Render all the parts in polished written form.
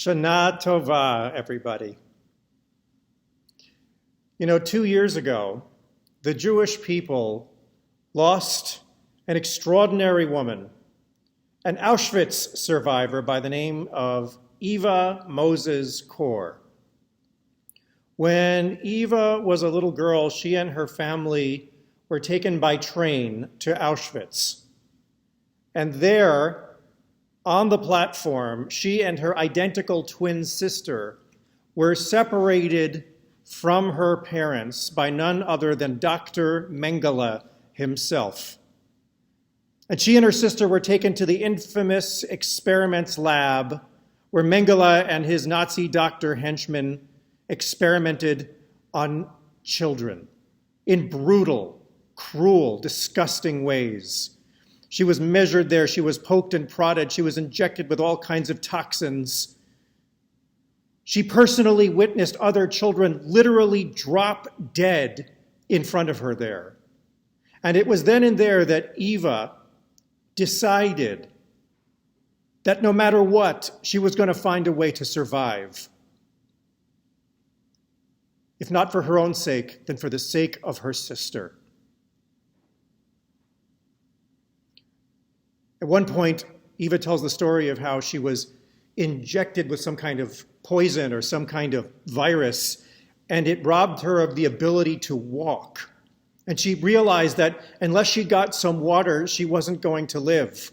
Shana Tova, everybody. 2 years ago, the Jewish people lost an extraordinary woman, an Auschwitz survivor by the name of Eva Moses Kor. When Eva was a little girl, she and her family were taken by train to Auschwitz. And there, on the platform, she and her identical twin sister were separated from her parents by none other than Dr. Mengele himself. And she and her sister were taken to the infamous experiments lab where Mengele and his Nazi doctor henchmen experimented on children in brutal, cruel, disgusting ways. She was measured there, she was poked and prodded, she was injected with all kinds of toxins. She personally witnessed other children literally drop dead in front of her there. And it was then and there that Eva decided that no matter what, she was going to find a way to survive. If not for her own sake, then for the sake of her sister. At one point, Eva tells the story of how she was injected with some kind of poison or some kind of virus, and it robbed her of the ability to walk. And she realized that unless she got some water, she wasn't going to live.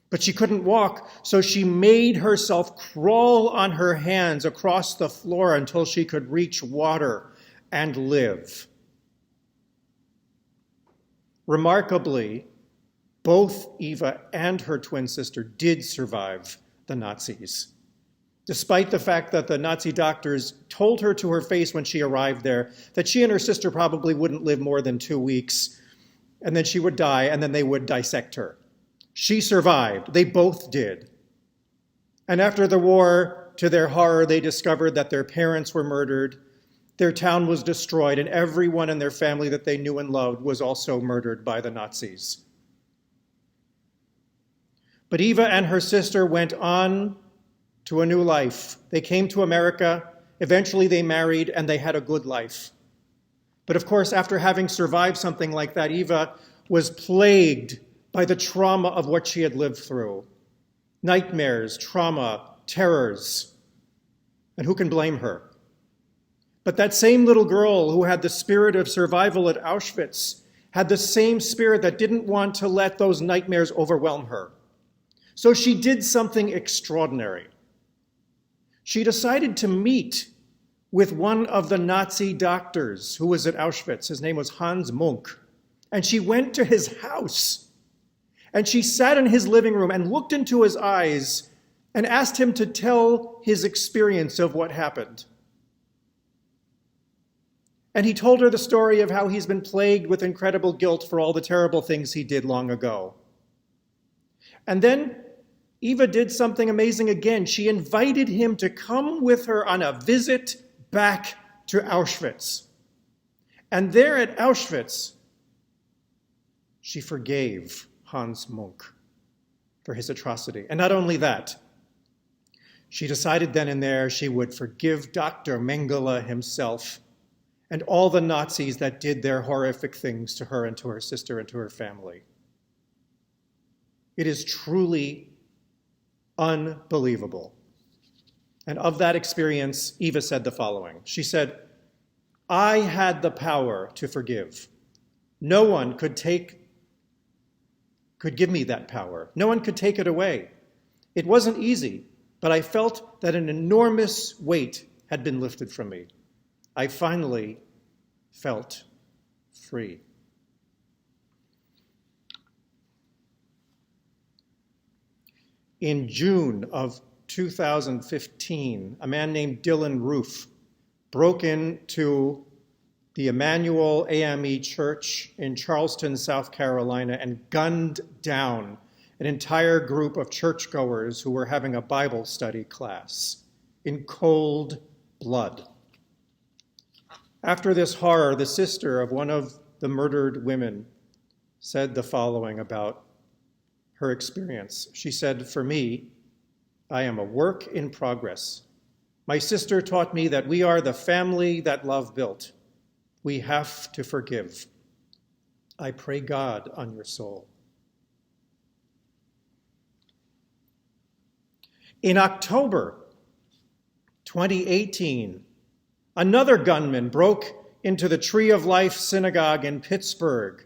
But she couldn't walk, so she made herself crawl on her hands across the floor until she could reach water and live. Remarkably, both Eva and her twin sister did survive the Nazis, despite the fact that the Nazi doctors told her to her face when she arrived there that she and her sister probably wouldn't live more than 2 weeks, and then she would die, and then they would dissect her. She survived. They both did. And after the war, to their horror, they discovered that their parents were murdered, their town was destroyed, and everyone in their family that they knew and loved was also murdered by the Nazis. But Eva and her sister went on to a new life. They came to America, eventually they married, and they had a good life. But of course, after having survived something like that, Eva was plagued by the trauma of what she had lived through. Nightmares, trauma, terrors. And who can blame her? But that same little girl who had the spirit of survival at Auschwitz had the same spirit that didn't want to let those nightmares overwhelm her. So she did something extraordinary. She decided to meet with one of the Nazi doctors who was at Auschwitz. His name was Hans Munk. And she went to his house. And she sat in his living room and looked into his eyes and asked him to tell his experience of what happened. And he told her the story of how he's been plagued with incredible guilt for all the terrible things he did long ago. And then Eva did something amazing again. She invited him to come with her on a visit back to Auschwitz. And there at Auschwitz, she forgave Hans Munk for his atrocity. And not only that, she decided then and there she would forgive Dr. Mengele himself and all the Nazis that did their horrific things to her and to her sister and to her family. It is truly unbelievable. And of that experience, Eva said the following. She said, I had the power to forgive. No one could give me that power. No one could take it away. It wasn't easy, but I felt that an enormous weight had been lifted from me. I finally felt free. In June of 2015, a man named Dylan Roof broke into the Emmanuel AME Church in Charleston, South Carolina, and gunned down an entire group of churchgoers who were having a Bible study class in cold blood. After this horror, the sister of one of the murdered women said the following about her experience. She said, for me, I am a work in progress. My sister taught me that we are the family that love built. We have to forgive. I pray God on your soul. In October 2018, another gunman broke into the Tree of Life synagogue in Pittsburgh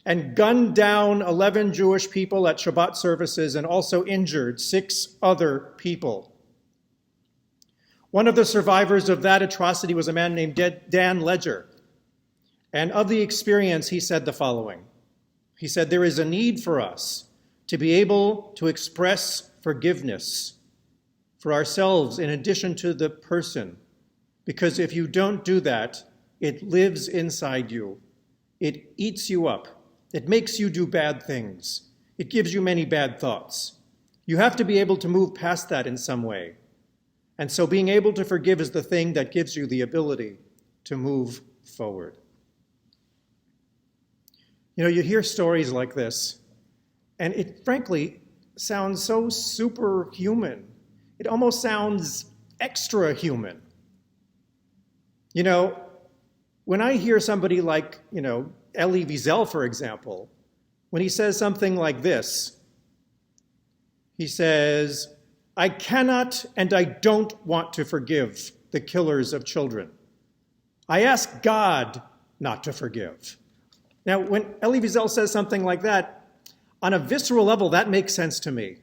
and gunned down 11 Jewish people at Shabbat services and also injured 6 other people. One of the survivors of that atrocity was a man named Dan Ledger. And of the experience, he said the following. He said, there is a need for us to be able to express forgiveness for ourselves in addition to the person. Because if you don't do that, it lives inside you. It eats you up. It makes you do bad things. It gives you many bad thoughts. You have to be able to move past that in some way. And so being able to forgive is the thing that gives you the ability to move forward. You know, you hear stories like this, and it frankly sounds so superhuman. It almost sounds extra human. You know, when I hear somebody like, Elie Wiesel, for example, when he says something like this, he says, I cannot and I don't want to forgive the killers of children. I ask God not to forgive. Now, when Elie Wiesel says something like that, on a visceral level, that makes sense to me.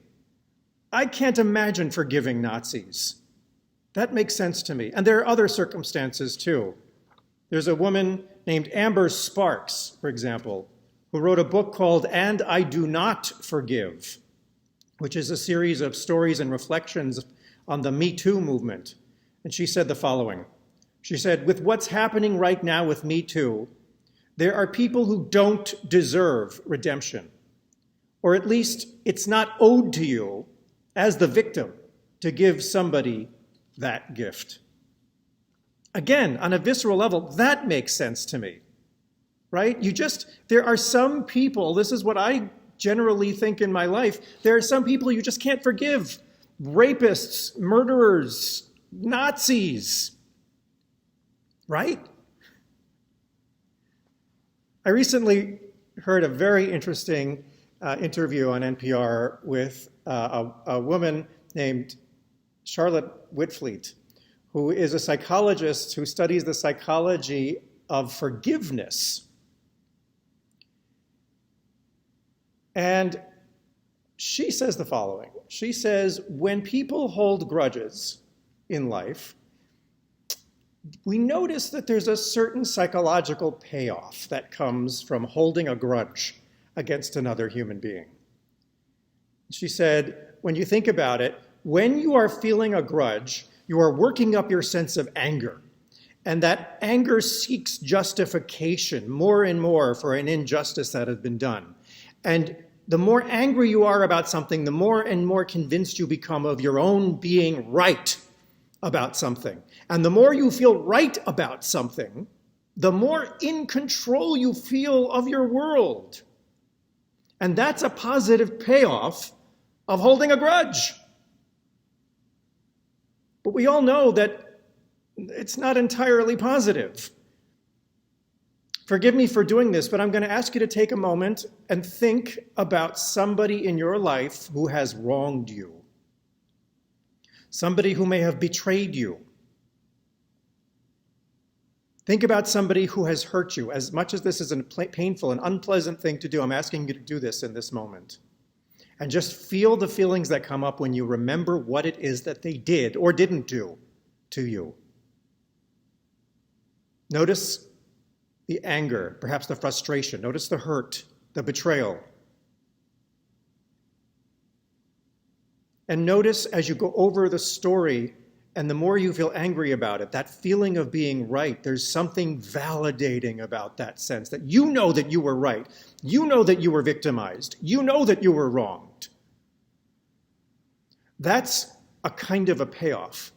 I can't imagine forgiving Nazis. That makes sense to me. And there are other circumstances, too. There's a woman named Amber Sparks, for example, who wrote a book called And I Do Not Forgive, which is a series of stories and reflections on the Me Too movement. And she said the following. She said, with what's happening right now with Me Too, there are people who don't deserve redemption, or at least it's not owed to you as the victim to give somebody that gift. Again, on a visceral level, that makes sense to me, right? There are some people, this is what I generally think in my life, there are some people you just can't forgive. Rapists, murderers, Nazis, right? I recently heard a very interesting interview on NPR with a woman named Charlotte Whitfleet, who is a psychologist who studies the psychology of forgiveness. And she says the following. She says, when people hold grudges in life, we notice that there's a certain psychological payoff that comes from holding a grudge against another human being. She said, when you think about it, when you are feeling a grudge, you are working up your sense of anger. And that anger seeks justification more and more for an injustice that has been done. And the more angry you are about something, the more and more convinced you become of your own being right about something. And the more you feel right about something, the more in control you feel of your world. And that's a positive payoff of holding a grudge. But we all know that it's not entirely positive. Forgive me for doing this, but I'm going to ask you to take a moment and think about somebody in your life who has wronged you. Somebody who may have betrayed you. Think about somebody who has hurt you. As much as this is a painful and unpleasant thing to do, I'm asking you to do this in this moment. And just feel the feelings that come up when you remember what it is that they did or didn't do to you. Notice the anger, perhaps the frustration. Notice the hurt, the betrayal. And notice as you go over the story, and the more you feel angry about it, that feeling of being right, there's something validating about that sense that you know that you were right. You know that you were victimized. You know that you were wronged. That's a kind of a payoff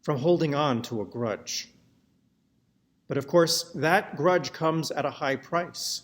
from holding on to a grudge. But of course, that grudge comes at a high price.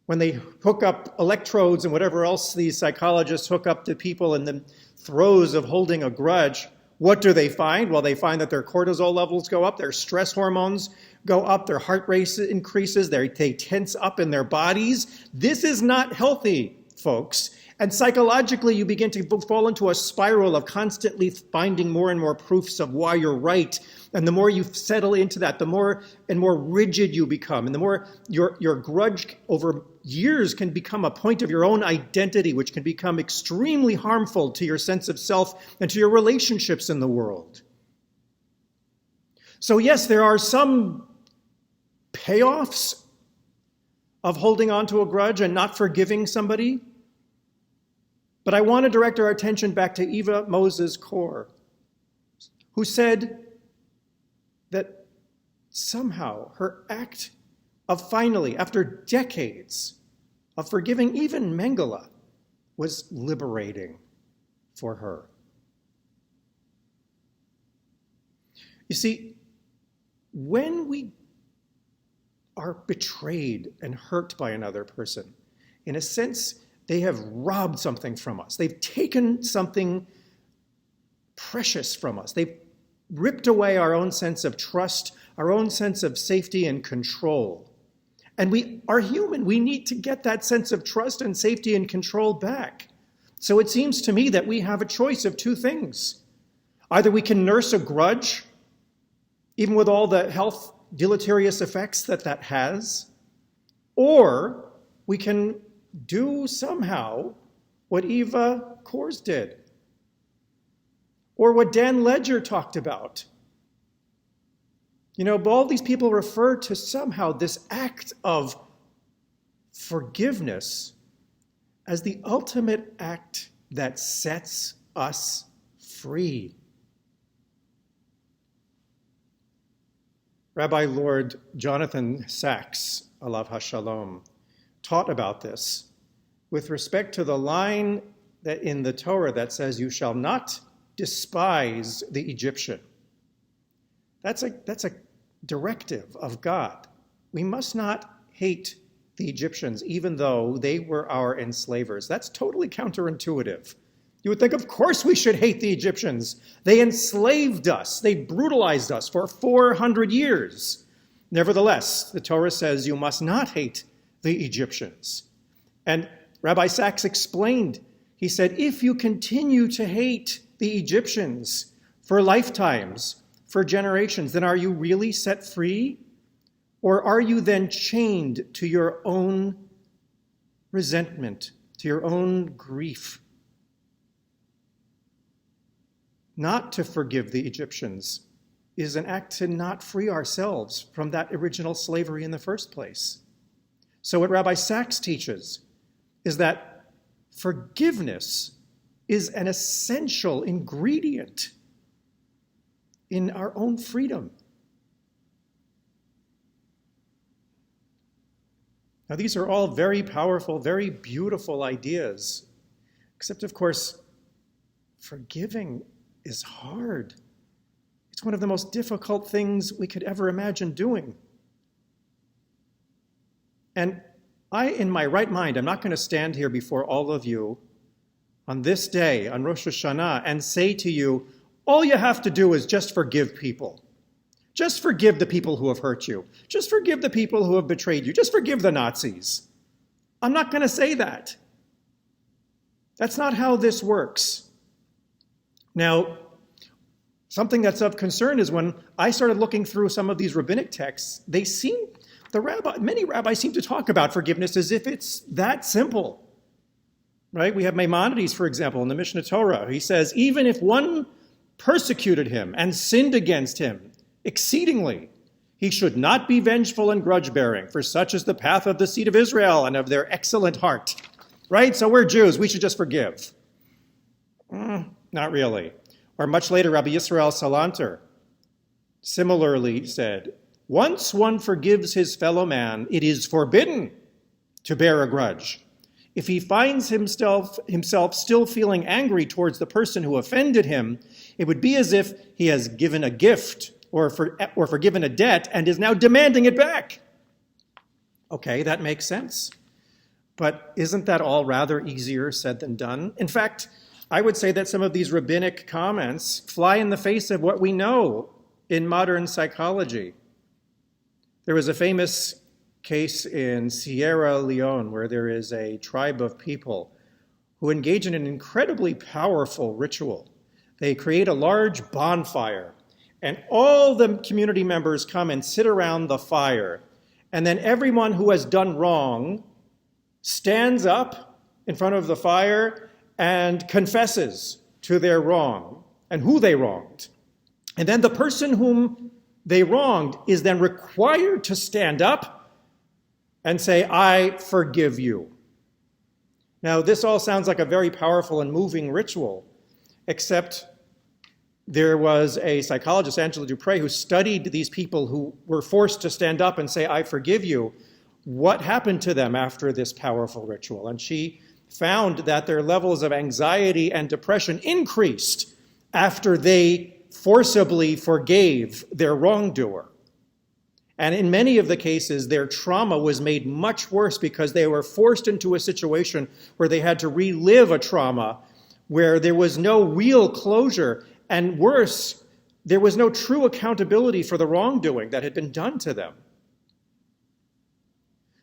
When they hook up electrodes and whatever else these psychologists hook up to people in the throes of holding a grudge, what do they find? Well, they find that their cortisol levels go up, their stress hormones go up, their heart rate increases, they tense up in their bodies. This is not healthy, folks. And psychologically, you begin to fall into a spiral of constantly finding more and more proofs of why you're right. And the more you settle into that, the more and more rigid you become. And the more your grudge over years can become a point of your own identity, which can become extremely harmful to your sense of self and to your relationships in the world. So yes, there are some payoffs of holding on to a grudge and not forgiving somebody. But I want to direct our attention back to Eva Moses Kor, who said that somehow her act of finally, after decades of forgiving even Mengele, was liberating for her. You see, when we are betrayed and hurt by another person, in a sense, they have robbed something from us. They've taken something precious from us. They've ripped away our own sense of trust, our own sense of safety and control. And we are human. We need to get that sense of trust and safety and control back. So it seems to me that we have a choice of two things. Either we can nurse a grudge, even with all the health deleterious effects that has, or we can do somehow what Eva Kors did, or what Dan Ledger talked about. You know, all these people refer to somehow this act of forgiveness as the ultimate act that sets us free. Rabbi Lord Jonathan Sachs, alav hashalom, taught about this with respect to the line that in the Torah that says, "You shall not despise the Egyptian." That's a directive of God. We must not hate the Egyptians, even though they were our enslavers. That's totally counterintuitive. You would think, of course we should hate the Egyptians. They enslaved us. They brutalized us for 400 years. Nevertheless, the Torah says you must not hate the Egyptians. And Rabbi Sachs explained, he said, if you continue to hate the Egyptians for lifetimes, for generations, then are you really set free? Or are you then chained to your own resentment, to your own grief? Not to forgive the Egyptians is an act to not free ourselves from that original slavery in the first place. So what Rabbi Sachs teaches is that forgiveness is an essential ingredient in our own freedom. Now, these are all very powerful, very beautiful ideas, except, of course, forgiving is hard. It's one of the most difficult things we could ever imagine doing. And I, in my right mind, I'm not going to stand here before all of you on this day, on Rosh HaShanah, and say to you, all you have to do is just forgive people. Just forgive the people who have hurt you. Just forgive the people who have betrayed you. Just forgive the Nazis. I'm not going to say that. That's not how this works. Now, something that's of concern is when I started looking through some of these rabbinic texts, many rabbis seem to talk about forgiveness as if it's that simple. Right? We have Maimonides, for example, in the Mishnah Torah. He says, even if one persecuted him and sinned against him exceedingly, he should not be vengeful and grudge-bearing, for such is the path of the seed of Israel and of their excellent heart. Right? So we're Jews, we should just forgive. Not really. Or much later, Rabbi Yisrael Salanter similarly said, once one forgives his fellow man, it is forbidden to bear a grudge. If he finds himself still feeling angry towards the person who offended him, it would be as if he has given a gift or forgiven a debt and is now demanding it back. Okay, that makes sense. But isn't that all rather easier said than done? In fact, I would say that some of these rabbinic comments fly in the face of what we know in modern psychology. There was a famous case in Sierra Leone where there is a tribe of people who engage in an incredibly powerful ritual. They create a large bonfire, and all the community members come and sit around the fire. And then everyone who has done wrong stands up in front of the fire and confesses to their wrong and who they wronged. And then the person whom they wronged is then required to stand up and say, I forgive you. Now, this all sounds like a very powerful and moving ritual, except there was a psychologist, Angela Dupre, who studied these people who were forced to stand up and say, I forgive you. What happened to them after this powerful ritual? And she found that their levels of anxiety and depression increased after they forcibly forgave their wrongdoer. And in many of the cases, their trauma was made much worse because they were forced into a situation where they had to relive a trauma where there was no real closure. And worse, there was no true accountability for the wrongdoing that had been done to them.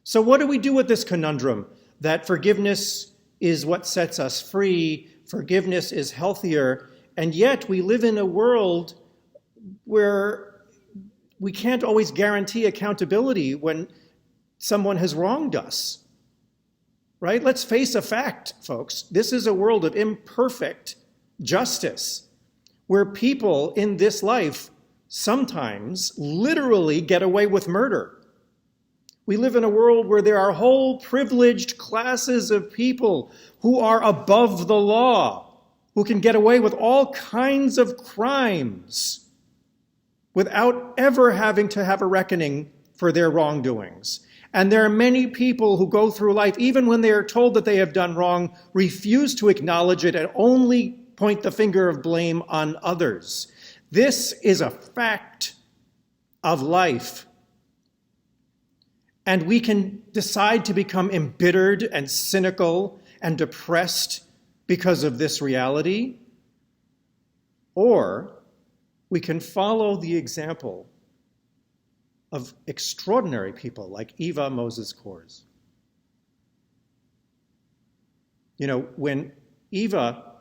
So what do we do with this conundrum that forgiveness is what sets us free, forgiveness is healthier, and yet we live in a world where we can't always guarantee accountability when someone has wronged us, right? Let's face a fact, folks. This is a world of imperfect justice, where people in this life sometimes literally get away with murder. We live in a world where there are whole privileged classes of people who are above the law, who can get away with all kinds of crimes without ever having to have a reckoning for their wrongdoings. And there are many people who go through life, even when they are told that they have done wrong, refuse to acknowledge it and only point the finger of blame on others. This is a fact of life. And we can decide to become embittered and cynical and depressed because of this reality, or we can follow the example of extraordinary people like Eva Moses Kors. You know, when Eva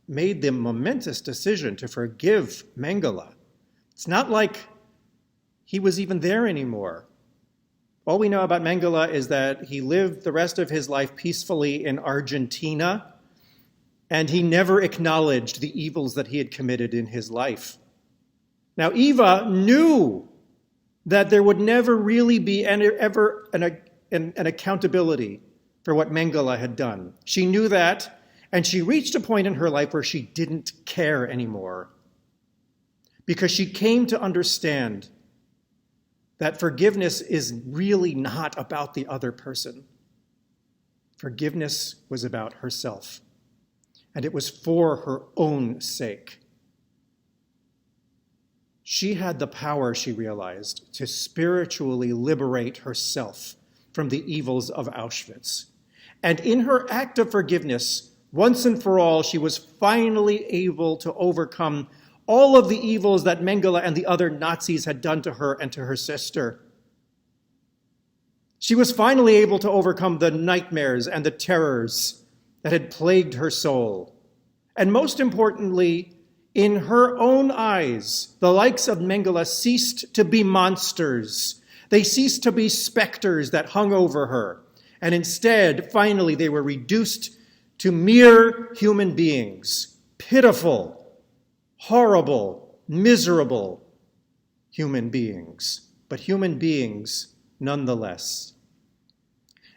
made the momentous decision to forgive Mengele, it's not like he was even there anymore. All we know about Mengele is that he lived the rest of his life peacefully in Argentina, and he never acknowledged the evils that he had committed in his life. Now, Eva knew that there would never really be ever an accountability for what Mengele had done. She knew that, and she reached a point in her life where she didn't care anymore, because she came to understand that forgiveness is really not about the other person. Forgiveness was about herself, and it was for her own sake. She had the power, she realized, to spiritually liberate herself from the evils of Auschwitz. And in her act of forgiveness, once and for all, she was finally able to overcome all of the evils that Mengele and the other Nazis had done to her and to her sister. She was finally able to overcome the nightmares and the terrors that had plagued her soul. And most importantly, in her own eyes, the likes of Mengele ceased to be monsters. They ceased to be specters that hung over her. And instead, finally, they were reduced to mere human beings, pitiful, horrible, miserable human beings, but human beings nonetheless.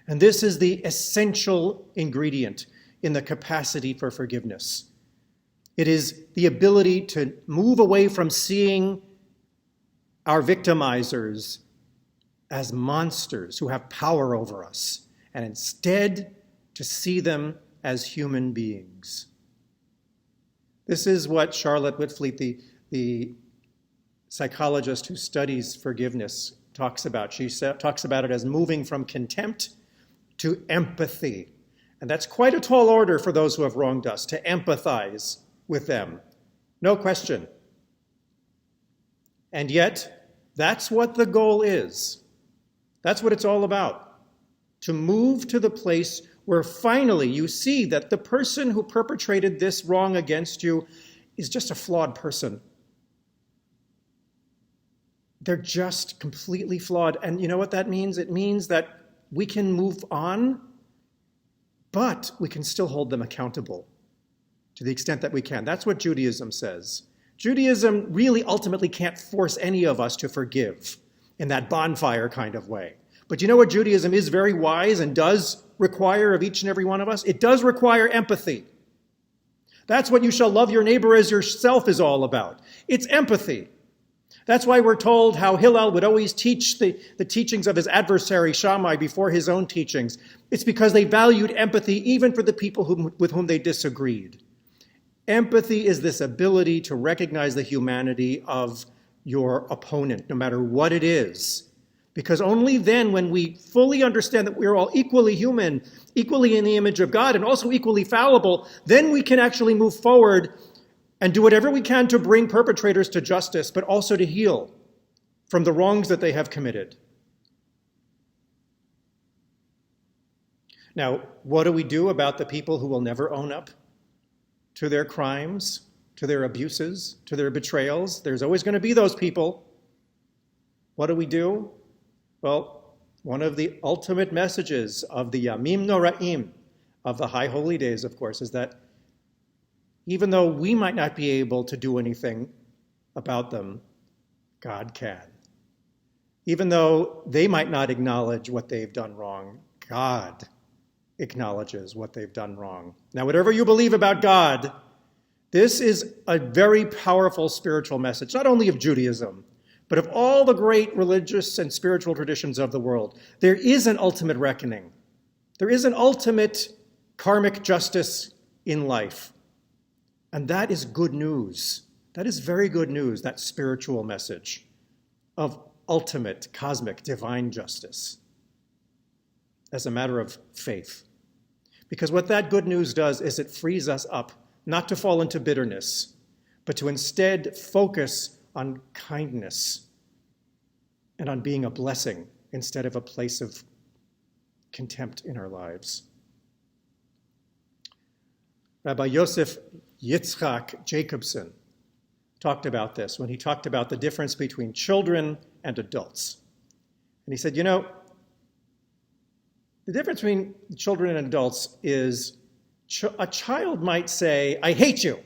And this is the essential ingredient in the capacity for forgiveness. It is the ability to move away from seeing our victimizers as monsters who have power over us, and instead to see them as human beings. This is what Charlotte Whitfleet, the psychologist who studies forgiveness, talks about. She talks about it as moving from contempt to empathy. And that's quite a tall order for those who have wronged us, to empathize with them. No question. And yet, that's what the goal is. That's what it's all about. To move to the place where finally you see that the person who perpetrated this wrong against you is just a flawed person. They're just completely flawed. And you know what that means? It means that we can move on, but we can still hold them accountable to the extent that we can. That's what Judaism says. Judaism really ultimately can't force any of us to forgive in that bonfire kind of way. But you know what Judaism is very wise and does require of each and every one of us? It does require empathy. That's what you shall love your neighbor as yourself is all about. It's empathy. That's why we're told how Hillel would always teach the teachings of his adversary Shammai before his own teachings. It's because they valued empathy even for the people with whom they disagreed. Empathy is this ability to recognize the humanity of your opponent, no matter what it is. Because only then, when we fully understand that we're all equally human, equally in the image of God, and also equally fallible, then we can actually move forward and do whatever we can to bring perpetrators to justice, but also to heal from the wrongs that they have committed. Now, what do we do about the people who will never own up to their crimes, to their abuses, to their betrayals? There's always going to be those people. What do we do? Well, one of the ultimate messages of the Yamim Noraim, of the High Holy Days, of course, is that even though we might not be able to do anything about them, God can. Even though they might not acknowledge what they've done wrong, God acknowledges what they've done wrong. Now, whatever you believe about God, this is a very powerful spiritual message, not only of Judaism, but of all the great religious and spiritual traditions of the world. There is an ultimate reckoning. There is an ultimate karmic justice in life. And that is good news. That is very good news, that spiritual message of ultimate, cosmic, divine justice as a matter of faith. Because what that good news does is it frees us up not to fall into bitterness, but to instead focus on kindness and on being a blessing instead of a place of contempt in our lives. Rabbi Yosef Yitzchak Jacobson talked about this when he talked about the difference between children and adults. And he said, you know, the difference between children and adults is a child might say, I hate you.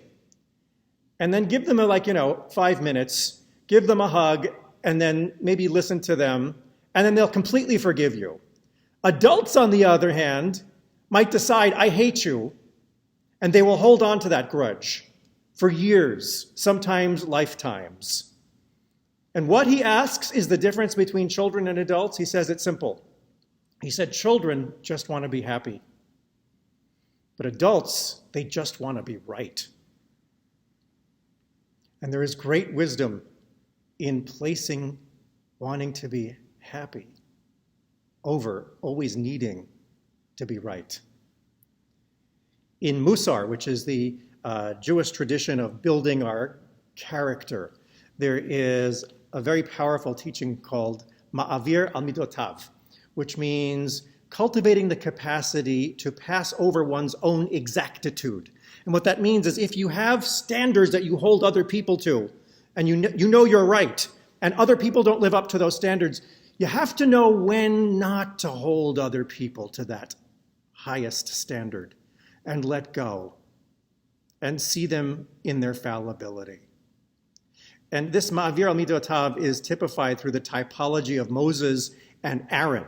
And then give them 5 minutes, give them a hug, and then maybe listen to them, and then they'll completely forgive you. Adults, on the other hand, might decide, I hate you, and they will hold on to that grudge for years, sometimes lifetimes. And what he asks is the difference between children and adults. He says it's simple. He said children just want to be happy. But adults, they just want to be right. And there is great wisdom in placing wanting to be happy over always needing to be right. In Musar, which is the Jewish tradition of building our character, there is a very powerful teaching called Ma'avir al Midotav, which means cultivating the capacity to pass over one's own exactitude. And what that means is if you have standards that you hold other people to, and you know you're right, and other people don't live up to those standards, you have to know when not to hold other people to that highest standard and let go and see them in their fallibility. And this Ma'avir al-Midotav is typified through the typology of Moses and Aaron.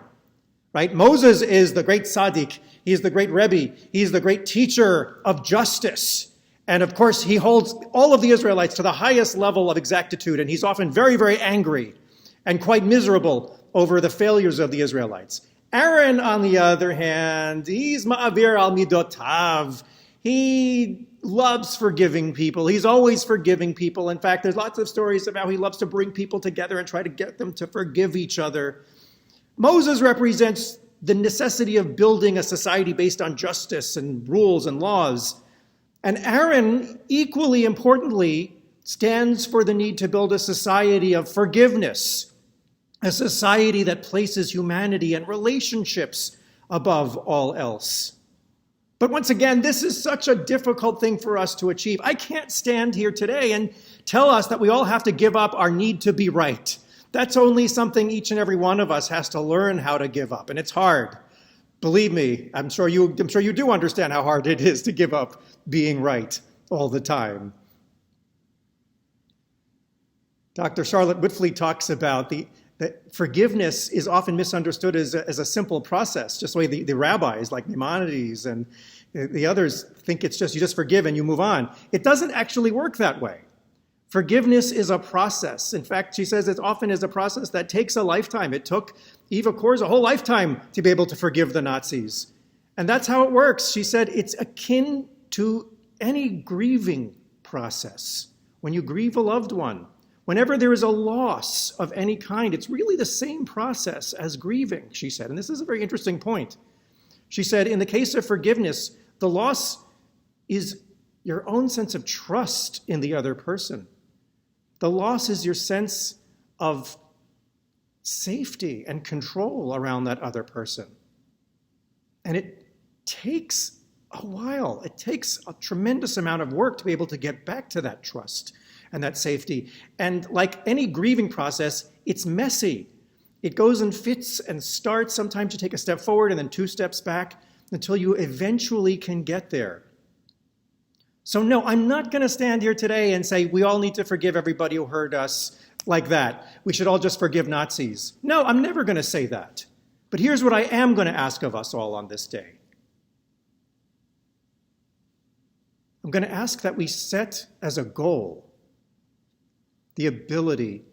Right? Moses is the great tzaddik. He's the great Rebbe. He's the great teacher of justice. And of course, he holds all of the Israelites to the highest level of exactitude. And he's often very, very angry and quite miserable over the failures of the Israelites. Aaron, on the other hand, he's Ma'avir al-Midotav. He loves forgiving people. He's always forgiving people. In fact, there's lots of stories of how he loves to bring people together and try to get them to forgive each other. Moses represents the necessity of building a society based on justice and rules and laws. And Aaron, equally importantly, stands for the need to build a society of forgiveness, a society that places humanity and relationships above all else. But once again, this is such a difficult thing for us to achieve. I can't stand here today and tell us that we all have to give up our need to be right. That's only something each and every one of us has to learn how to give up, and it's hard. Believe me, I'm sure you do understand how hard it is to give up being right all the time. Dr. Charlotte Whitfleet talks about that forgiveness is often misunderstood as a simple process, just the way the rabbis like Maimonides and the others think it's just you just forgive and you move on. It doesn't actually work that way. Forgiveness is a process. In fact, she says it often is a process that takes a lifetime. It took Eva Kors a whole lifetime to be able to forgive the Nazis. And that's how it works. She said it's akin to any grieving process. When you grieve a loved one, whenever there is a loss of any kind, it's really the same process as grieving, she said. And this is a very interesting point. She said, in the case of forgiveness, the loss is your own sense of trust in the other person. The loss is your sense of safety and control around that other person. And it takes a while. It takes a tremendous amount of work to be able to get back to that trust and that safety. And like any grieving process, it's messy. It goes in fits and starts. Sometimes you take a step forward and then 2 steps back until you eventually can get there. So no, I'm not going to stand here today and say we all need to forgive everybody who hurt us like that. We should all just forgive Nazis. No, I'm never going to say that. But here's what I am going to ask of us all on this day. I'm going to ask that we set as a goal the ability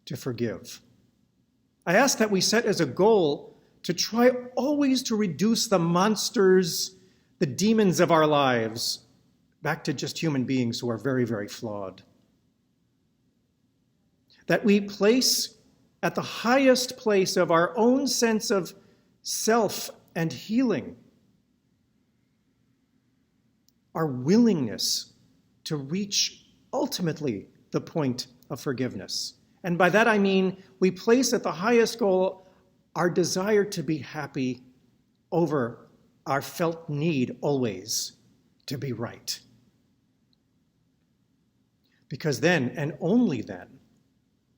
to forgive. I ask that we set as a goal to try always to reduce the monsters, the demons of our lives, back to just human beings who are very, very flawed. That we place at the highest place of our own sense of self and healing our willingness to reach ultimately the point of forgiveness. And by that I mean we place at the highest goal our desire to be happy over our felt need always to be right. Because then, and only then,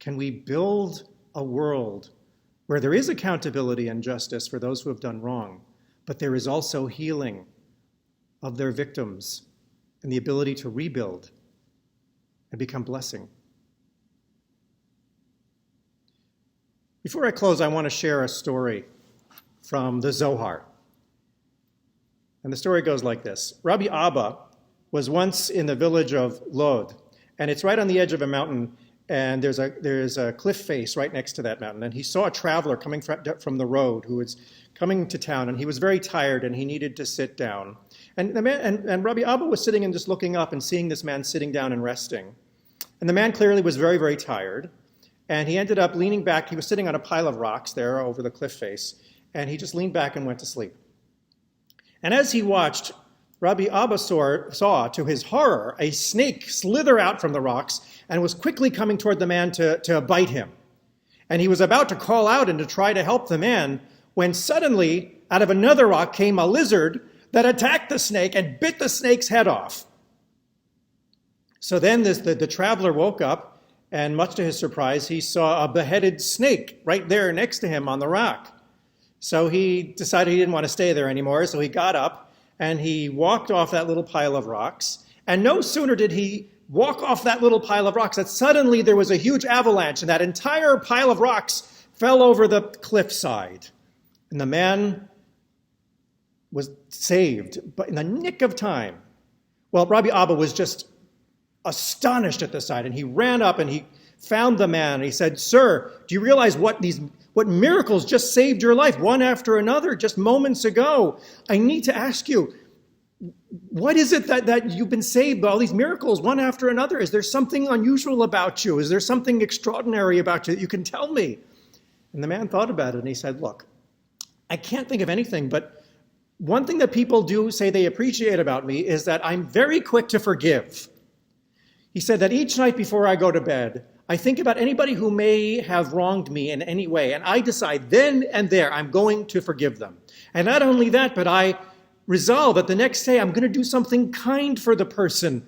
can we build a world where there is accountability and justice for those who have done wrong, but there is also healing of their victims and the ability to rebuild and become blessing. Before I close, I want to share a story from the Zohar. And the story goes like this. Rabbi Abba was once in the village of Lod, and it's right on the edge of a mountain, and there's a cliff face right next to that mountain. And he saw a traveler coming from the road who was coming to town, and he was very tired, and he needed to sit down. And the man and Rabbi Abba was sitting and just looking up and seeing this man sitting down and resting. And the man clearly was very, very tired, and he ended up leaning back. He was sitting on a pile of rocks there over the cliff face, and he just leaned back and went to sleep. And as he watched, Rabbi Abba saw, to his horror, a snake slither out from the rocks and was quickly coming toward the man to bite him. And he was about to call out and to try to help the man when suddenly, out of another rock came a lizard that attacked the snake and bit the snake's head off. So then the traveler woke up, and much to his surprise, he saw a beheaded snake right there next to him on the rock. So he decided he didn't want to stay there anymore, so he got up and he walked off that little pile of rocks. And no sooner did he walk off that little pile of rocks that suddenly there was a huge avalanche, and that entire pile of rocks fell over the cliffside. And the man was saved, but in the nick of time. Well, Rabbi Abba was just astonished at the sight, and he ran up and he found the man, and he said, "Sir, do you realize what miracles just saved your life, one after another, just moments ago? I need to ask you, what is it that you've been saved by all these miracles, one after another? Is there something unusual about you? Is there something extraordinary about you that you can tell me?" And the man thought about it, and he said, "Look, I can't think of anything, but one thing that people do say they appreciate about me is that I'm very quick to forgive. He said that each night before I go to bed, I think about anybody who may have wronged me in any way, and I decide then and there I'm going to forgive them. And not only that, but I resolve that the next day I'm going to do something kind for the person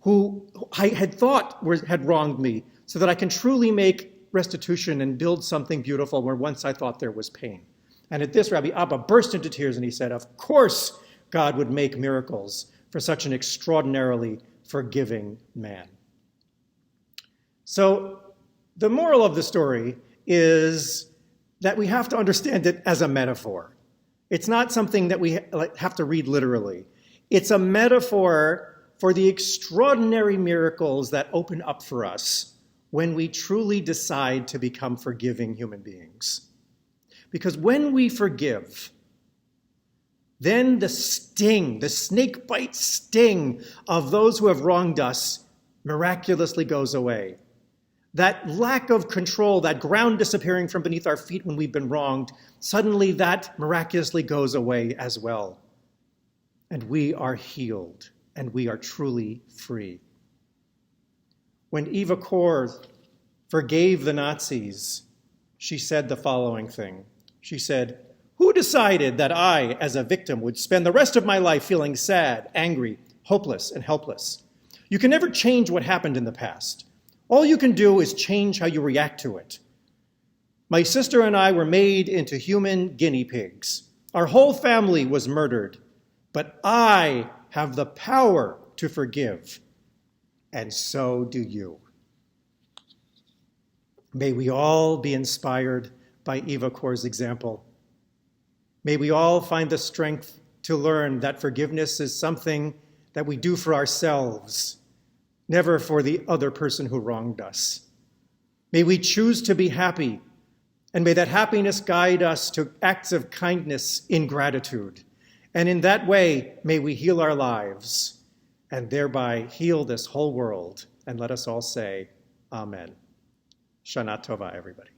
who I had thought had wronged me, so that I can truly make restitution and build something beautiful where once I thought there was pain. And at this, Rabbi Abba burst into tears and he said, of course God would make miracles for such an extraordinarily forgiving man. So the moral of the story is that we have to understand it as a metaphor. It's not something that we have to read literally. It's a metaphor for the extraordinary miracles that open up for us when we truly decide to become forgiving human beings. Because when we forgive, then the sting, the snake bite sting of those who have wronged us miraculously goes away. That lack of control, that ground disappearing from beneath our feet when we've been wronged, suddenly that miraculously goes away as well. And we are healed, and we are truly free. When Eva Kor forgave the Nazis, she said the following thing. She said, "Who decided that I, as a victim, would spend the rest of my life feeling sad, angry, hopeless, and helpless? You can never change what happened in the past. All you can do is change how you react to it. My sister and I were made into human guinea pigs. Our whole family was murdered, but I have the power to forgive, and so do you." May we all be inspired by Eva Kor's example. May we all find the strength to learn that forgiveness is something that we do for ourselves, never for the other person who wronged us. May we choose to be happy, and may that happiness guide us to acts of kindness in gratitude. And in that way, may we heal our lives and thereby heal this whole world. And let us all say, Amen. Shana Tova, everybody.